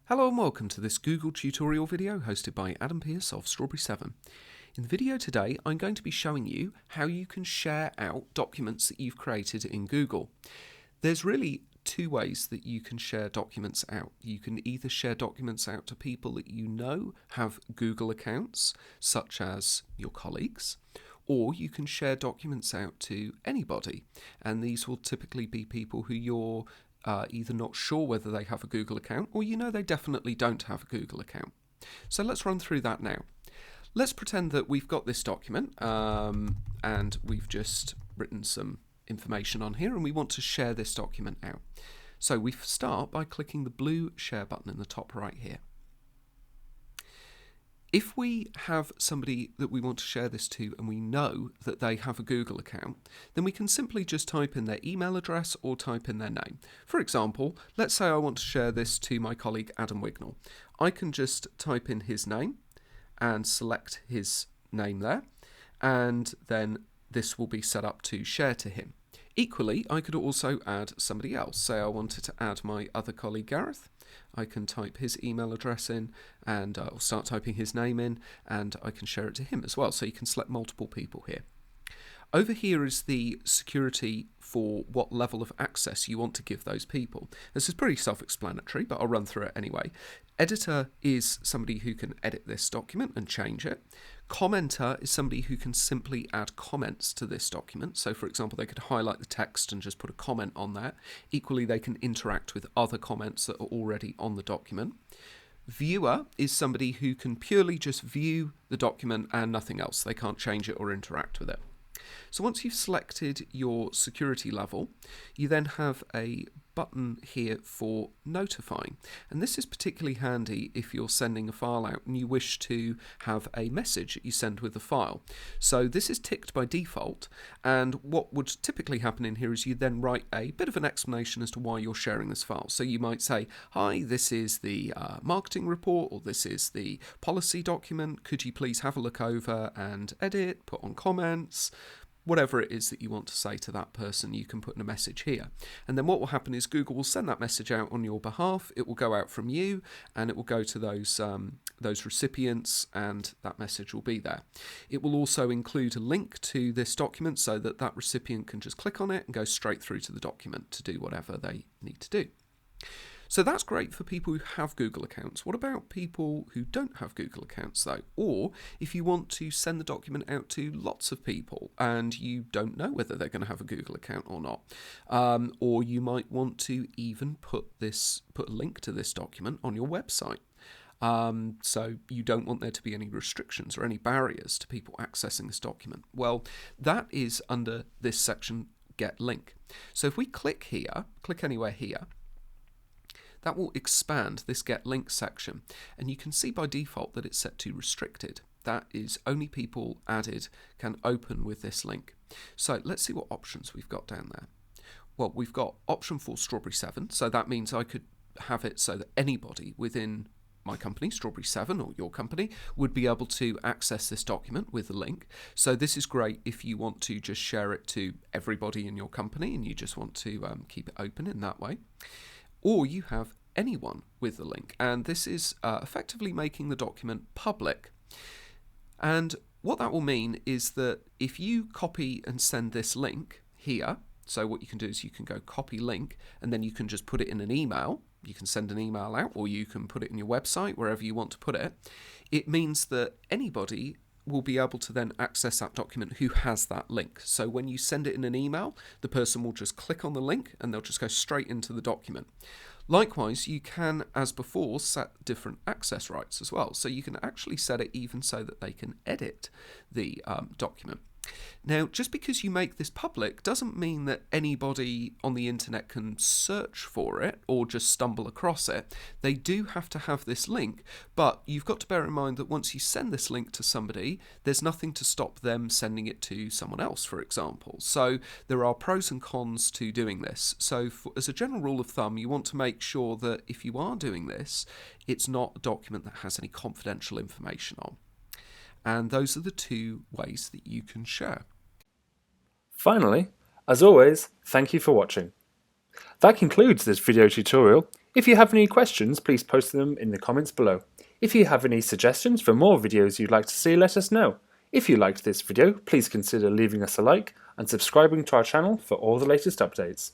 Hello and welcome to this Google tutorial video hosted by Adam Pearce of Strawberry 7. In the video today, I'm going to be showing you how you can share out documents that you've created in Google. There's really two ways that you can share documents out. You can either share documents out to people that you know have Google accounts, such as your colleagues, or you can share documents out to anybody, and these will typically be people who you're either not sure whether they have a Google account or you know they definitely don't have a Google account. So let's run through that now. Let's pretend that we've got this document and we've just written some information on here and we want to share this document out. So we start by clicking the blue share button in the top right here. If we have somebody that we want to share this to and we know that they have a Google account, then we can simply just type in their email address or type in their name. For example, let's say I want to share this to my colleague Adam Wignall. I can just type in his name and select his name there, and then this will be set up to share to him. Equally, I could also add somebody else. Say I wanted to add my other colleague Gareth. I can type his email address in and I'll start typing his name in and I can share it to him as well. So you can select multiple people here. Over here is the security for what level of access you want to give those people. This is pretty self-explanatory, but I'll run through it anyway. Editor is somebody who can edit this document and change it. Commenter is somebody who can simply add comments to this document. So for example, they could highlight the text and just put a comment on that. Equally, they can interact with other comments that are already on the document. Viewer is somebody who can purely just view the document and nothing else. They can't change it or interact with it. So once you've selected your security level, you then have a button here for notifying, and this is particularly handy if you're sending a file out and you wish to have a message that you send with the file. So this is ticked by default, and what would typically happen in here is you then write a bit of an explanation as to why you're sharing this file. So you might say, hi, this is the marketing report, or this is the policy document, could you please have a look over and edit, put on comments. Whatever it is that you want to say to that person, you can put in a message here. And then what will happen is Google will send that message out on your behalf. It will go out from you and it will go to those recipients, and that message will be there. It will also include a link to this document so that that recipient can just click on it and go straight through to the document to do whatever they need to do. So that's great for people who have Google accounts. What about people who don't have Google accounts though? Or if you want to send the document out to lots of people and you don't know whether they're going to have a Google account or not. Or you might want to even put a link to this document on your website. So you don't want there to be any restrictions or any barriers to people accessing this document. Well, that is under this section, Get Link. So if we click anywhere here, that will expand this Get Link section, and you can see by default that it's set to restricted. That is, only people added can open with this link. So let's see what options we've got down there. Well, we've got option for Strawberry 7, so that means I could have it so that anybody within my company, Strawberry 7, or your company, would be able to access this document with a link. So this is great if you want to just share it to everybody in your company and you just want to keep it open in that way. Or you have anyone with the link, and this is effectively making the document public. And what that will mean is that if you copy and send this link here, so what you can do is you can go copy link and then you can just put it in an email. You can send an email out, or you can put it in your website, wherever you want to put it. It means that anybody will be able to then access that document who has that link. So when you send it in an email, the person will just click on the link and they'll just go straight into the document. Likewise, you can, as before, set different access rights as well. So you can actually set it even so that they can edit the document. Now, just because you make this public doesn't mean that anybody on the internet can search for it or just stumble across it. They do have to have this link, but you've got to bear in mind that once you send this link to somebody, there's nothing to stop them sending it to someone else, for example. So there are pros and cons to doing this. So as a general rule of thumb, you want to make sure that if you are doing this, it's not a document that has any confidential information on. And those are the two ways that you can share. Finally, as always, thank you for watching. That concludes this video tutorial. If you have any questions, please post them in the comments below. If you have any suggestions for more videos you'd like to see, let us know. If you liked this video, please consider leaving us a like and subscribing to our channel for all the latest updates.